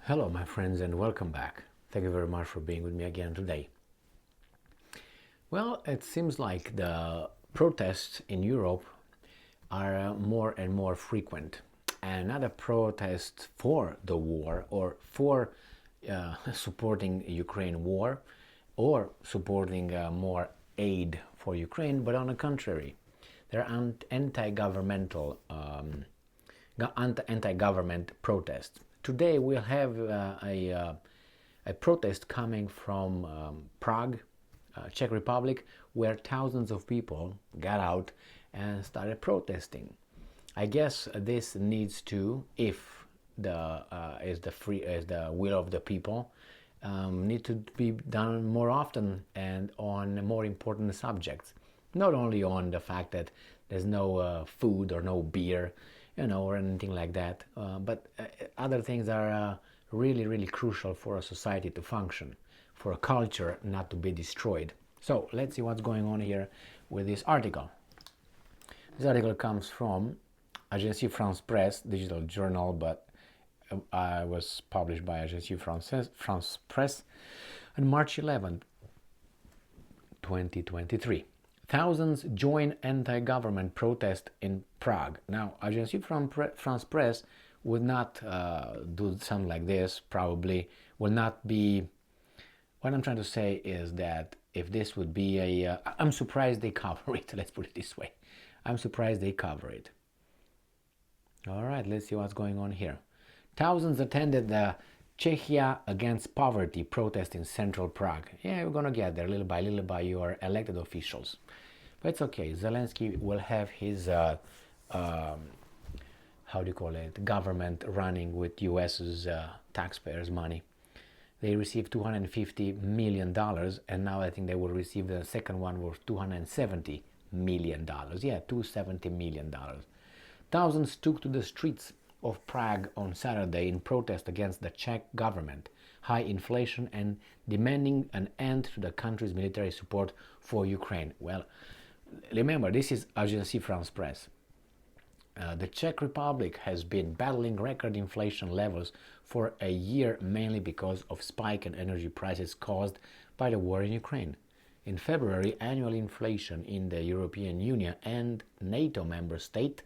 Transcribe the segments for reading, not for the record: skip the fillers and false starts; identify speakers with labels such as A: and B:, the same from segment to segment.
A: Hello, my friends, and welcome back. Thank you very much for being with me again today. Well, it seems like the protests in Europe are more and more frequent, and not a protest for the war or for supporting Ukraine war or supporting more aid for Ukraine, but on the contrary, they're anti-governmental anti-government protests. Today we'll have a protest coming from Prague, Czech Republic, where thousands of people got out and started protesting. I guess this needs to, if is the will of the people, need to be done more often and on more important subjects. Not only on the fact that there's no food or no beer, or anything like that, but other things are really, really crucial for a society to function, for a culture not to be destroyed. So let's see what's going on here with this article. This article comes from Agence France Presse, digital journal, but was published by Agence France Presse on March 11th, 2023. Thousands join anti-government protest in Prague. Now, Agence France Presse would not do something like this, probably will not be. What I'm trying to say is that if this would be I'm surprised they cover it, let's put it this way. I'm surprised they cover it. All right, let's see what's going on here. Thousands attended the Czechia Against Poverty protest in central Prague. Yeah, we're going to get there little by your elected officials. But it's okay. Zelensky will have his, government running with US's taxpayers' money. They received $250 million, and now I think they will receive the second one worth $270 million. Yeah, $270 million. Thousands took to the streets of Prague on Saturday in protest against the Czech government, high inflation, and demanding an end to the country's military support for Ukraine. Well, remember, this is Agence France Presse. The Czech Republic has been battling record inflation levels for a year, mainly because of spike in energy prices caused by the war in Ukraine. In February, annual inflation in the European Union and NATO member state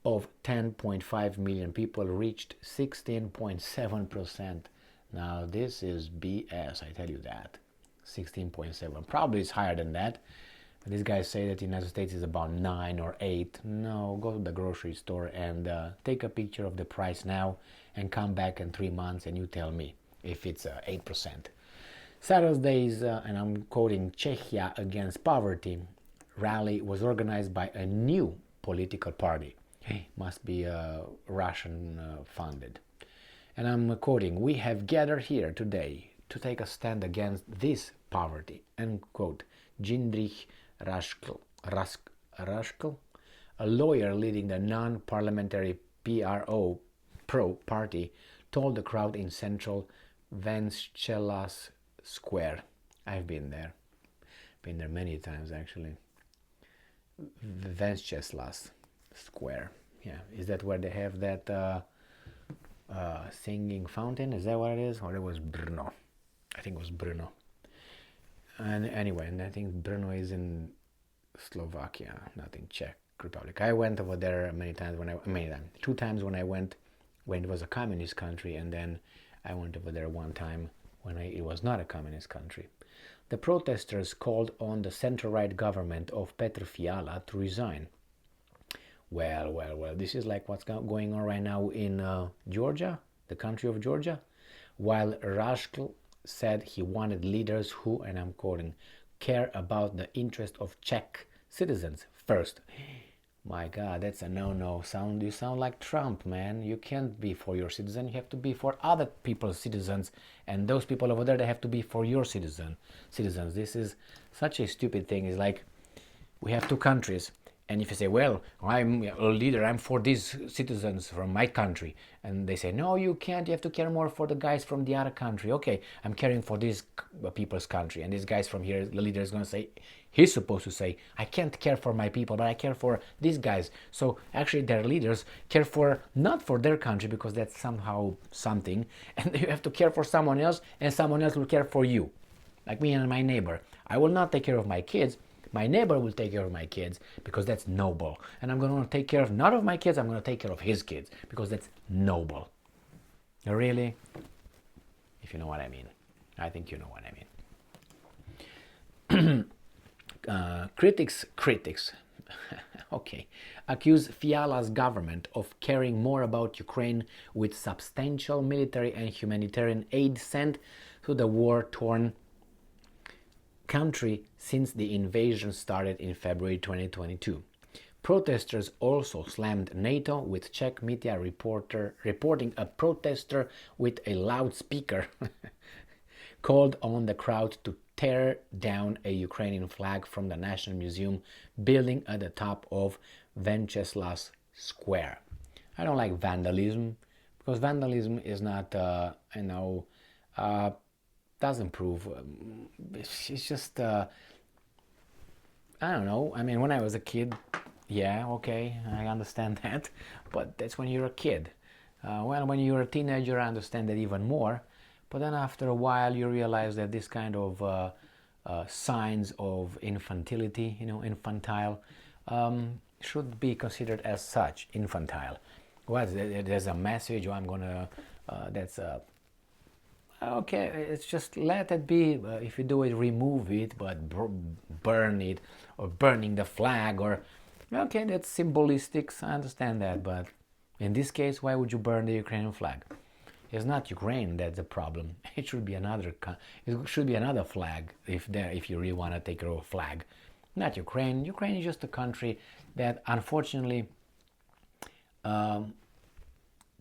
A: of 10.5 million people reached 16.7%. Now this is BS, I tell you that. 16.7. Probably it's higher than that. These guys say that in the United States is about 9 or 8. No, go to the grocery store and take a picture of the price now and come back in 3 months and you tell me if it's 8%. Saturday's, and I'm quoting, Czechia Against Poverty rally was organized by a new political party. Must be Russian funded. And I'm quoting, "We have gathered here today to take a stand against this poverty," end quote. Jindřich Raškl, a lawyer leading the non-parliamentary Pro party, told the crowd in central Venceslas Square. I've been there many times actually. Venceslas Square. Yeah, is that where they have that singing fountain? Is that what it is? Or it was Brno? I think it was Brno. And anyway, and I think Brno is in Slovakia, not in Czech Republic. I went over there two times when I went when it was a communist country, and then I went over there one time when it was not a communist country. The protesters called on the center-right government of Petr Fiala to resign. Well, this is like what's going on right now in Georgia, the country of Georgia, while Raškl said he wanted leaders who, and I'm quoting, care about the interest of Czech citizens first. My God, that's a no-no. You sound like Trump, man. You can't be for your citizen. You have to be for other people's citizens, and those people over there, they have to be for your citizens. This is such a stupid thing. It's like we have two countries, And if you say, well, I'm a leader, I'm for these citizens from my country, and they say, no, you can't, you have to care more for the guys from the other country. Okay, I'm caring for these people's country, and these guys from here, the leader is going to say, he's supposed to say, I can't care for my people, but I care for these guys. So actually their leaders care for, not for their country, because that's somehow something, and you have to care for someone else, and someone else will care for you. Like me and my neighbor. I will not take care of my kids. My neighbor will take care of my kids because that's noble. And I'm going to take care of not of my kids, I'm going to take care of his kids because that's noble. Really? If you know what I mean. I think you know what I mean. Critics, okay, accuse Fiala's government of caring more about Ukraine with substantial military and humanitarian aid sent to the war-torn country since the invasion started in February 2022. Protesters also slammed NATO, with Czech media reporting a protester with a loudspeaker called on the crowd to tear down a Ukrainian flag from the National Museum building at the top of Venceslas Square. I don't like vandalism because vandalism is not, doesn't prove. It's just, I don't know. I mean, when I was a kid, yeah, okay, I understand that, but that's when you're a kid. Well, when you're a teenager, I understand that even more. But then after a while, you realize that this kind of signs of infantility, infantile, should be considered as such, infantile. Well, there's a message, I'm gonna, okay, it's just let it be. If you do it, remove it, but burn it, or burning the flag, or, okay, that's symbolistic, I understand that, but in this case, why would you burn the Ukrainian flag? It's not Ukraine that's the problem. It should be another. It should be another flag if you really want to take care of a flag, not Ukraine. Ukraine is just a country that unfortunately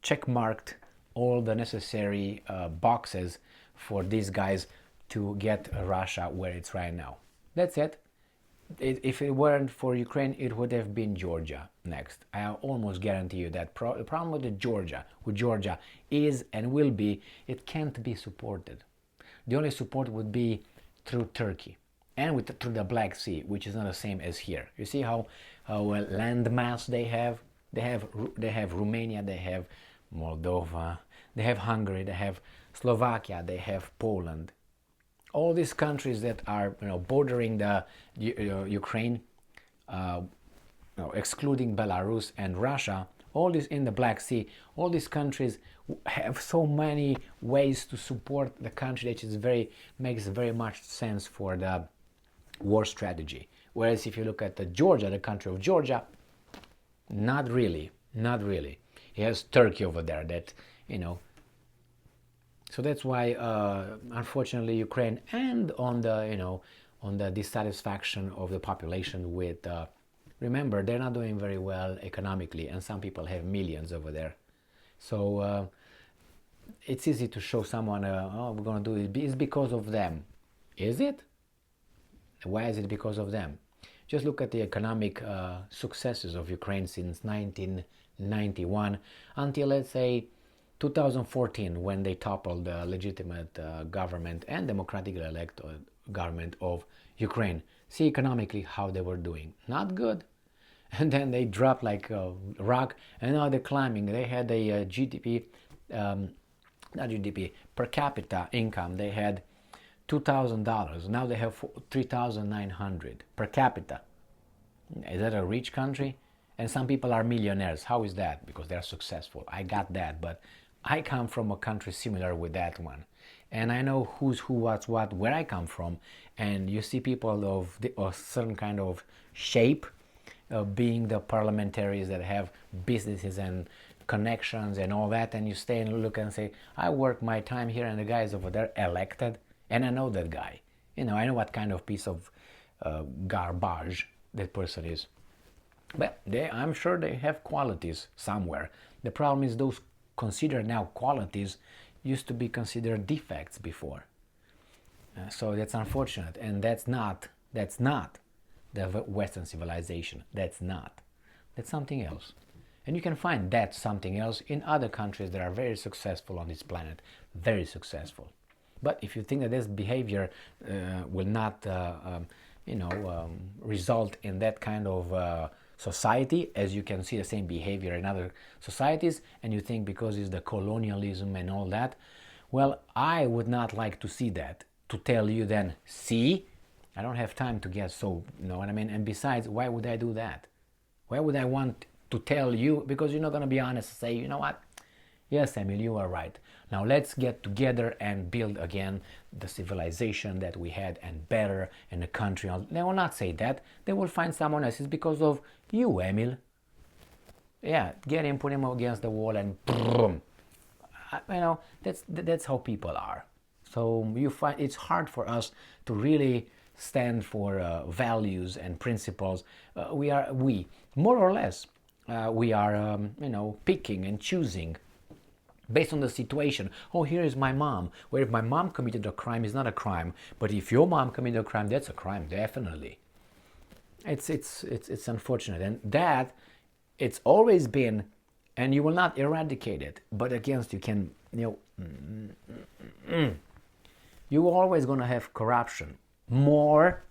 A: checkmarked all the necessary boxes for these guys to get Russia where it's right now. That's it. If it weren't for Ukraine, it would have been Georgia next. I almost guarantee you that. The problem with Georgia is and will be, it can't be supported. The only support would be through Turkey and through the Black Sea, which is not the same as here. You see how landmass they have? They have Romania, they have Moldova, they have Hungary, they have Slovakia, they have Poland. All these countries that are bordering the Ukraine, excluding Belarus and Russia, all this in the Black Sea, all these countries have so many ways to support the country that makes very much sense for the war strategy. Whereas if you look at Georgia, the country of Georgia, not really. It has Turkey over there that, So that's why, unfortunately, Ukraine, and on the dissatisfaction of the population with, remember, they're not doing very well economically, and some people have millions over there. So it's easy to show someone, we're going to do it. It's because of them. Is it? Why is it because of them? Just look at the economic successes of Ukraine since 1991 until, let's say, 2014, when they toppled the legitimate government and democratically elected government of Ukraine. See economically how they were doing. Not good. And then they dropped like a rock, and now they're climbing. They had a GDP, not GDP, per capita income. They had $2,000. Now they have $3,900 per capita. Is that a rich country? And some people are millionaires. How is that? Because they're successful. I got that, but I come from a country similar with that one, and I know who's who, what's what, where I come from. And you see people of a certain kind of shape, being the parliamentaries that have businesses and connections and all that, and you stay and look and say, I work my time here, and the guy is over there elected, and I know that guy. I know what kind of piece of garbage that person is. But I'm sure they have qualities somewhere. The problem is those considered now qualities used to be considered defects before. So that's unfortunate, and that's not the Western civilization. That's not. That's something else. And you can find that something else in other countries that are very successful on this planet. Very successful. But if you think that this behavior will not, result in that kind of society, as you can see the same behavior in other societies, and you think because it's the colonialism and all that, well, I would not like to see that. To tell you then, see, I don't have time to get so, you know what I mean? And besides, why would I do that? Why would I want to tell you? Because you're not going to be honest and say, you know what? Yes, Emil, you are right. Now let's get together and build again the civilization that we had and better in the country. They will not say that. They will find someone else. It's because of you, Emil. Yeah, get him, put him against the wall and boom. That's how people are. So you find it's hard for us to really stand for values and principles. We more or less we are picking and choosing based on the situation. Oh, here is my mom. Where if my mom committed a crime, it's not a crime, but if your mom committed a crime, that's a crime, definitely. It's unfortunate, and that it's always been, and you will not eradicate it, but against you can you're always going to have corruption, more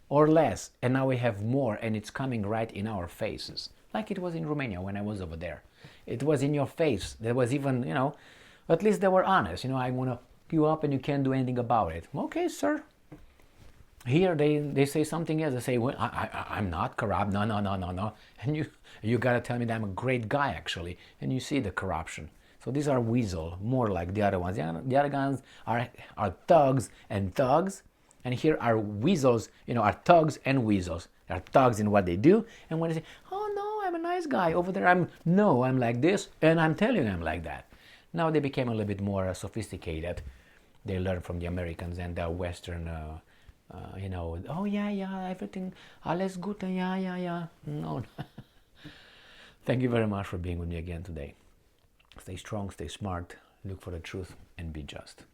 A: or less, and now we have more, and it's coming right in our faces, like it was in Romania when I was over there. It was in your face. There was even, at least they were honest. I want to hook you up and you can't do anything about it. Okay, sir. Here they say something else. They say, well, I'm not corrupt. No. And you got to tell me that I'm a great guy, actually. And you see the corruption. So these are weasel, more like the other ones. The other guys are thugs and thugs. And here are weasels, are thugs and weasels. They're thugs in what they do. And when they say, oh no, I'm a nice guy. Over there, I'm like this. And I'm telling you I'm like that. Now they became a little bit more sophisticated. They learned from the Americans and the Western, oh yeah, everything, alles good, yeah. No. Thank you very much for being with me again today. Stay strong, stay smart, look for the truth, and be just.